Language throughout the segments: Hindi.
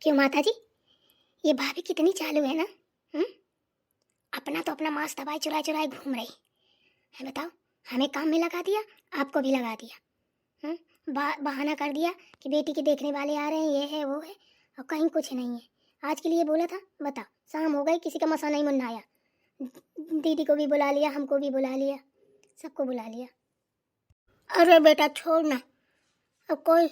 क्यों माता जी, ये भाभी कितनी चालू है ना। हम्म। अपना तो अपना मांस दबाए चुराए चुराए घूम रही है। बताओ, हमें काम में लगा दिया, आपको भी लगा दिया। बहाना कर दिया कि बेटी के देखने वाले आ रहे हैं, ये है वो है, और कहीं कुछ नहीं है। आज के लिए बोला था, बताओ शाम हो गई, किसी का मसा नहीं मुन्ना आया। दीदी को भी बुला लिया, हमको भी बुला लिया, सबको बुला लिया। अरे बेटा छोड़ ना, अब कोई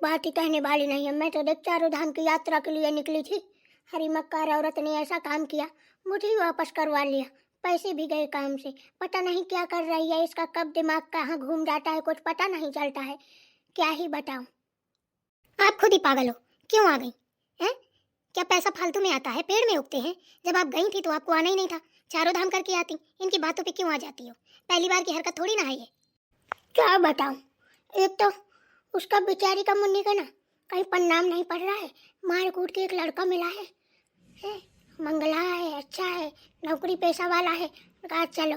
बात ही कहने वाली नहीं है। मैं तो देख चारों धाम की यात्रा के लिए निकली थी, हरी मक्कार औरत ने ऐसा काम किया, मुझे ही वापस करवा लिया। पैसे भी गए काम से, पता नहीं क्या कर रही है, इसका कब दिमाग कहाँ घूम जाता है, कुछ पता नहीं चलता है। क्या ही बताऊं। आप खुद ही पागल हो, क्यों आ गई हैं? क्या पैसा फालतू में आता है, पेड़ में उगते हैं? जब आप गई थी तो आपको आना ही नहीं था, चारों धाम करके आती, इनकी बातों पे क्यों आ जाती हो? पहली बार की हरकत थोड़ी ना है ये। क्या बताऊं, एक तो उसका बेचारी का मुन्नी का ना कहीं परिणाम नहीं पड़ रहा है। मार कूट के एक लड़का मिला है, मंगला है, अच्छा है, नौकरी पेशा वाला है। कहा चलो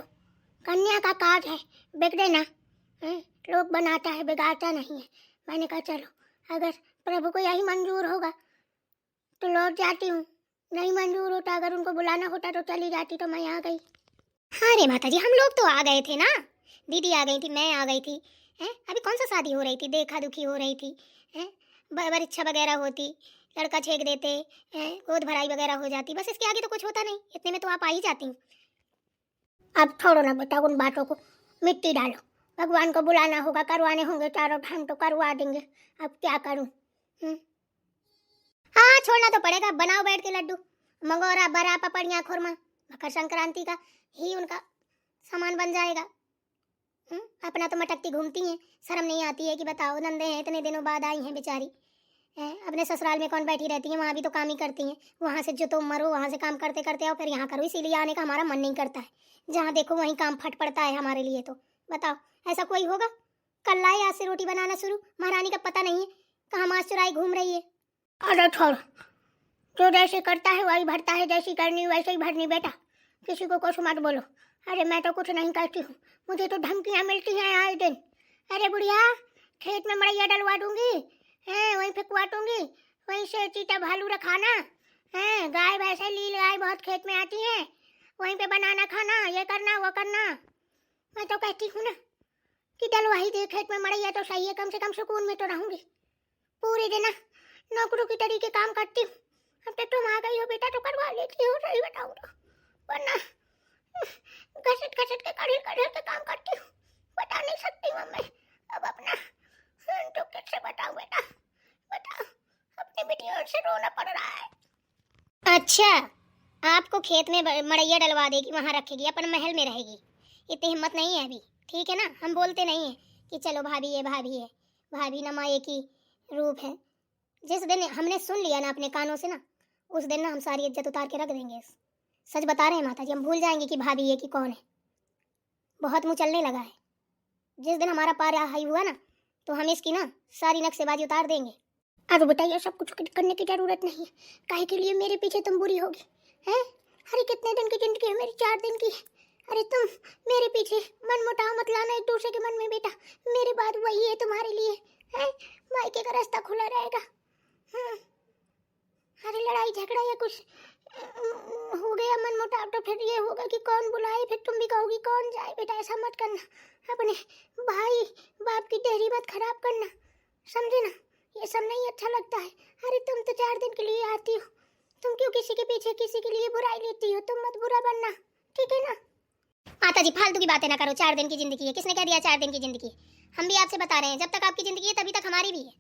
कन्या का काज है, बिगड़े ना। लोग बनाता है, बिगाड़ता नहीं है। मैंने कहा चलो, अगर प्रभु को यही मंजूर होगा तो लौट जाती हूँ, नहीं मंजूर होता, अगर उनको बुलाना होता तो चली जाती। तो मैं आ गई। हाँ रे माता जी, हम लोग तो आ गए थे ना, दीदी आ गई थी, मैं आ गई थी। अभी कौन सा शादी हो रही थी, देखा दुखी हो रही थी। परीक्षा वगैरह होती, लड़का छेक देते हैं, गोद भराई वगैरह हो जाती, बस इसके आगे तो कुछ होता नहीं। इतने में तो आप आ ही जाती हूँ। अब छोड़ो ना बेटा उन बातों को, मिट्टी डालो। भगवान को बुलाना होगा, करवाने होंगे चारों धाम तो करवा देंगे। अब क्या करूँ। हाँ छोड़ना तो पड़ेगा, बनाओ बैठ के लड्डू, मंगोरा बरा पपड़िया खुरमा, मकर संक्रांति का ही उनका सामान बन जाएगा। अपना तो मटकती घूमती हैं, शर्म नहीं आती है कि बताओ नंदे हैं, इतने दिनों बाद आई हैं बेचारी। अपने ससुराल में कौन बैठी रहती है, वहाँ भी तो काम ही करती हैं। वहाँ से जो तुम मरो, वहाँ से काम करते करते आओ, फिर यहाँ करो, इसीलिए आने का हमारा मन नहीं करता है। जहाँ देखो वहीं काम फट पड़ता है हमारे लिए। तो बताओ ऐसा कोई होगा? कल लाए आज से रोटी बनाना शुरू, महारानी का पता नहीं है कहाँ मांस चुराई घूम रही है। अरे छोड़, जो जैसे करता है वही भरता है, जैसी करनी वैसे ही भरनी बेटा, किसी को कुछ मत बोलो। अरे मैं तो कुछ नहीं कहती हूँ, मुझे तो धमकियाँ मिलती हैं आए दिन। अरे बुढ़िया, खेत में मड़ैया डलवा दूंगी, वहीं फिकवा दूंगी, वहीं से चीता भालू रखाना, गाय भैंसे लील गाय बहुत खेत में आती हैं, वहीं पे बनाना खाना, ये करना वो करना। मैं तो कहती हूँ ना कि डलवा ही दे खेत में मड़ैया तो सही है, कम से कम सुकून में तो रहूंगी। पूरे दिन नौकरों की तरीके काम करती हूँ। अब तक तुम आ गई हो बेटा तो करवा लेती हो, सही बताऊँ तो, वरना घसट घसट के कड़े कड़े के काम करती हूँ, बता नहीं सकती हूँ मैं। अब अपना तो कैसे बताऊँ बेटा, बताओ, अपनी बेटियों से रोना पड़ रहा है। अच्छा, आपको खेत में मड़ैया डलवा देगी, वहाँ रखेगी, अपन महल में रहेगी, इतनी हिम्मत नहीं है अभी, ठीक है ना। हम बोलते नहीं है कि चलो भाभी है, भाभी है, भाभी न माए की रूप है। जिस दिन हमने सुन लिया ना अपने कानों से ना, उस दिन ना हम सारी इज्जत उतार के रख देंगे। सच बता रहे हैं माता जी, हम भूल जाएंगे कि भाभी ये कि कौन है। बहुत मुंह चलने लगा है। जिस दिन हमारा पार हाई हुआ ना, तो हम इसकी ना सारी नक्शेबाजी उतार देंगे। अब बताइए, सब कुछ करने की जरूरत नहीं है, काहे के लिए मेरे पीछे तुम बुरी होगी हैं? अरे कितने दिन की जिंदगी है मेरी, 4 दिन की। अरे तुम मेरे पीछे मन मुटाव मत लाना एक दूसरे के मन में बेटा, मेरी बात वही है तुम्हारे लिए है। मायके का रास्ता खुला रहेगा। अरे लड़ाई झगड़ा या कुछ हो गया मन मुटाव तो फिर ये होगा कि कौन बुलाए, फिर तुम भी कहोगी कौन जाए। बेटा ऐसा मत करना, अपने भाई बाप की डेहरी मत खराब करना, समझे ना, ये सब नहीं अच्छा लगता है। अरे तुम तो 4 दिन के लिए आती हो, तुम क्यों किसी के पीछे किसी के लिए बुराई लेती हो? तुम मत बुरा बनना, ठीक है ना। माता जी फालतू की बातें ना करो, 4 दिन की जिंदगी है, किसने कह दिया 4 दिन की जिंदगी? हम भी आपसे बता रहे हैं, जब तक आपकी जिंदगी है तभी तक हमारी भी है,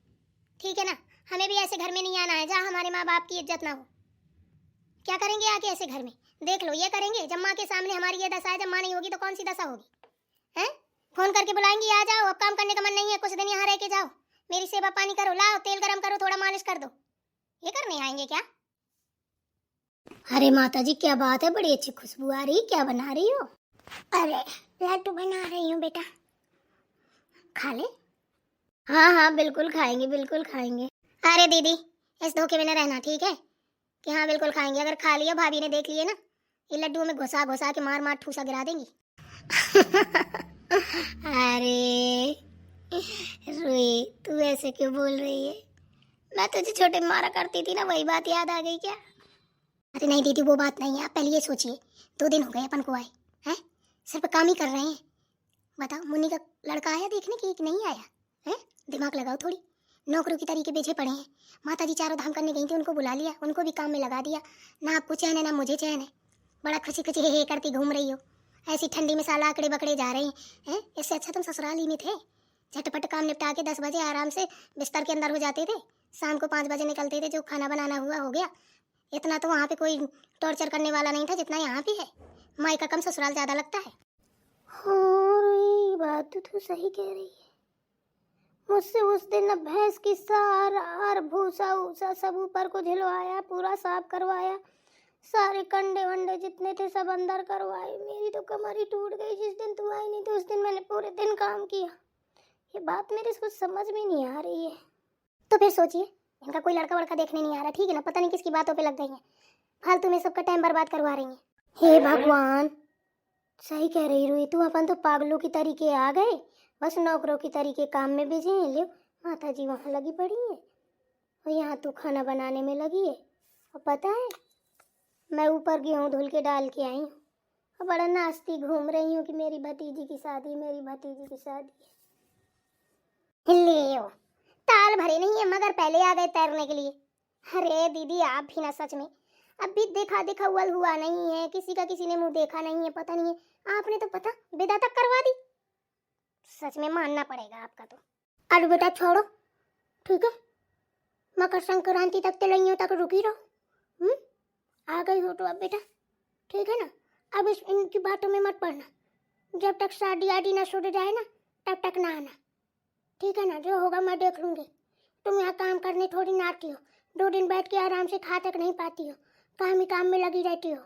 ठीक है ना। हमें भी ऐसे घर में नहीं आना है जहाँ हमारे माँ बाप की इज्जत ना हो। क्या करेंगे आके ऐसे घर में? देख लो ये करेंगे, जब माँ के सामने हमारी ये दशा है, जब माँ नहीं होगी तो कौन सी दशा होगी? हैं? फोन करके बुलाएंगी, आ जाओ, अब काम करने का मन नहीं है, कुछ दिन यहाँ रह के जाओ, मेरी सेवा पानी करो, लाओ तेल गरम करो, थोड़ा मालिश कर दो, ये करने आएंगे क्या? अरे माता जी क्या बात है, बड़ी अच्छी खुशबू आ रही, क्या बना रही हो? अरे लड्डू बना रही हूँ बेटा, खा ले। हाँ हाँ बिल्कुल खाएंगे, बिल्कुल खाएंगे। अरे दीदी इस धोखे में न रहना, ठीक है कि हाँ बिल्कुल खाएंगे। अगर खा लिया, भाभी ने देख लिए ना, ये लड्डू में घुसा घुसा के मार मार ठूसा गिरा देंगी। अरे रुई, तू ऐसे क्यों बोल रही है? मैं तुझे छोटे में मारा करती थी ना, वही बात याद आ गई क्या? अरे नहीं दीदी, वो बात नहीं है। आप पहले ये सोचिए, 2 दिन हो गए अपन को आए हैं, सिर्फ काम ही कर रहे हैं। बताओ, मुन्नी का लड़का आया देखने की कि नहीं आया है? दिमाग लगाओ थोड़ी। नौकरों की तरीके पीछे पड़े हैं। माता जी 4 धाम करने गई थी, उनको बुला लिया, उनको भी काम में लगा दिया। ना आपको चैन है ना मुझे चैन है। बड़ा खुशी खुशी हे करती घूम रही हो। ऐसी ठंडी में साला आकड़े बकड़े जा रहे हैं। इससे अच्छा तुम ससुराल ही में थे। झटपट काम निपटा के 10 बजे आराम से बिस्तर के अंदर हो जाते थे। शाम को 5 बजे निकलते थे, जो खाना बनाना हुआ हो गया। इतना तो वहाँ पे कोई टॉर्चर करने वाला नहीं था जितना यहाँ पे है। माई का कम ससुराल ज़्यादा लगता है। बात तो सही कह रही है। मुझसे उस दिन न भैंस की सार और भूसा ऊसा सब ऊपर को झिलवाया, पूरा साफ करवाया, सारे कंडे वंडे जितने थे सब अंदर करवाए। मेरी तो कमर ही टूट गई जिस दिन तू आई नहीं, तो उस दिन मैंने पूरे दिन काम किया। ये बात मेरे कुछ समझ में नहीं आ रही है। तो फिर सोचिए, इनका कोई लड़का वड़का देखने नहीं आ रहा, ठीक है ना? पता नहीं किसकी बातों पे लग गई हैं, फालतू में सबका टाइम बर्बाद करवा रही हैं। हे भगवान, सही कह रही रुई तू। अपन तो पागलों की तरीके आ गए, बस नौकरों की तरीके काम में बिजी हैं। ले माता जी वहाँ लगी पड़ी है और यहाँ तू खाना बनाने में लगी है। और पता है, मैं ऊपर गेहूँ धुल के डाल के आई हूँ और बड़ा नाचती घूम रही हूँ कि मेरी भतीजी की शादी, मेरी भतीजी की शादी है। ले ताल भरे नहीं है मगर पहले आ गए तैरने के लिए। अरे दीदी, आप भी ना सच में अभी देखा देखा हुआ नहीं है, किसी का किसी ने मुंह देखा नहीं है, पता नहीं है। आपने तो पता विदा तक करवा दी। सच में मानना पड़ेगा आपका तो। अरे बेटा छोड़ो, ठीक है? मकर संक्रांति तक तिलैयों तक रुकी रहो। आ गई हो तो अब बेटा, ठीक है ना? अब इनकी बातों में मत पड़ना। जब तक शादी आदि ना छूट जाए ना, तब तक ना आना, ठीक है ना? जो होगा मैं देख लूंगी। तुम यहाँ काम करने थोड़ी ना आती हो। 2 दिन बैठ के आराम से खा तक नहीं पाती हो, काम ही काम में लगी रहती हो।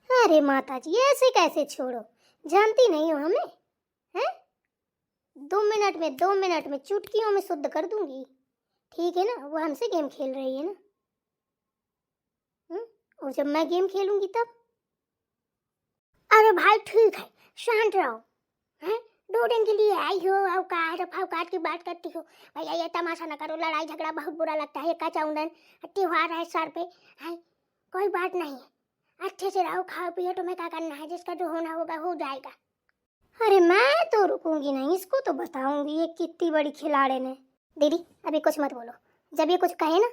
अरे माता जी, ऐसे कैसे छोड़ो? जानती नहीं हो हमें हैं? 2 मिनट में चुटकियों में शुद्ध कर दूंगी, ठीक है ना? वो हमसे गेम खेल रही है ना, और जब मैं गेम खेलूंगी तब? अरे भाई ठीक है, शांत रहो हैं। 2 दिन के लिए आई हो, अवकाश की बात करती हो। भैया ये तमाशा ना करो, लड़ाई झगड़ा बहुत बुरा लगता है। कच्चा उड़न त्योहार है सर पे है, कोई बात नहीं है। अच्छे से रहो, खाओ पियो, तुम्हें क्या करना है, जिसका जो होना होगा हो जाएगा। अरे मैं तो रुकूंगी नहीं, इसको तो बताऊंगी ये कितनी बड़ी खिलाड़ी है। दीदी अभी कुछ मत बोलो, जब ये कुछ कहे ना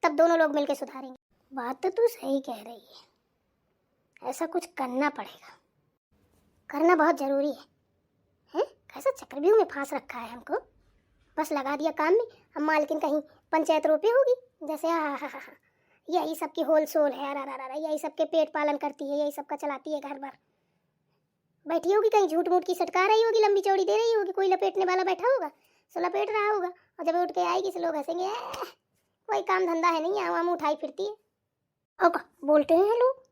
तब दोनों लोग मिलकर सुधारेंगे। बात तो तू सही कह रही है, ऐसा कुछ करना पड़ेगा, करना बहुत जरूरी है। कैसा चक्रव्यूह में फांस रखा है हमको। बस लगा दिया काम में, अब मालकिन कहीं पंचायत रोपी होगी जैसे। यही सबकी होल सोल है, यही सबके पेट पालन करती है, यही सबका चलाती है घर भर। बैठी होगी कहीं झूठ मूठ की सटका रही होगी, लंबी चौड़ी दे रही होगी, कोई लपेटने वाला बैठा होगा सो लपेट रहा होगा, और जब उठ के आएगी से लोग हंसेंगे, कोई काम धंधा है नहीं, आवाम उठाई फिरती है। और बोलते हैं लोग,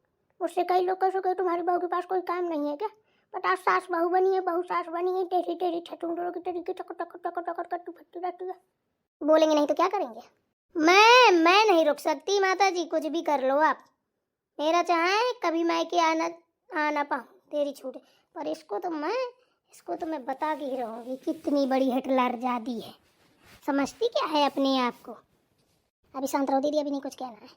उससे कई लोग कह सके तुम्हारी बहू के पास कोई काम नहीं है क्या? बता, सास बहू बनी है, बहू सास बनी है, टेढ़ी टेढ़ी छटुंडरों की तरीके टक टक टक टक करती फिरती रहती है। बोलेंगे नहीं तो क्या करेंगे? मैं नहीं रुक सकती माता जी, कुछ भी कर लो आप। मेरा चाहे कभी मैं के आना पाऊँ, तेरी छूट है। पर इसको तो मैं बता के ही रहूँगी कितनी बड़ी हिटलर जादी है। समझती क्या है अपने आप को? अभी शांत रहो दीदी, अभी नहीं कुछ कहना है।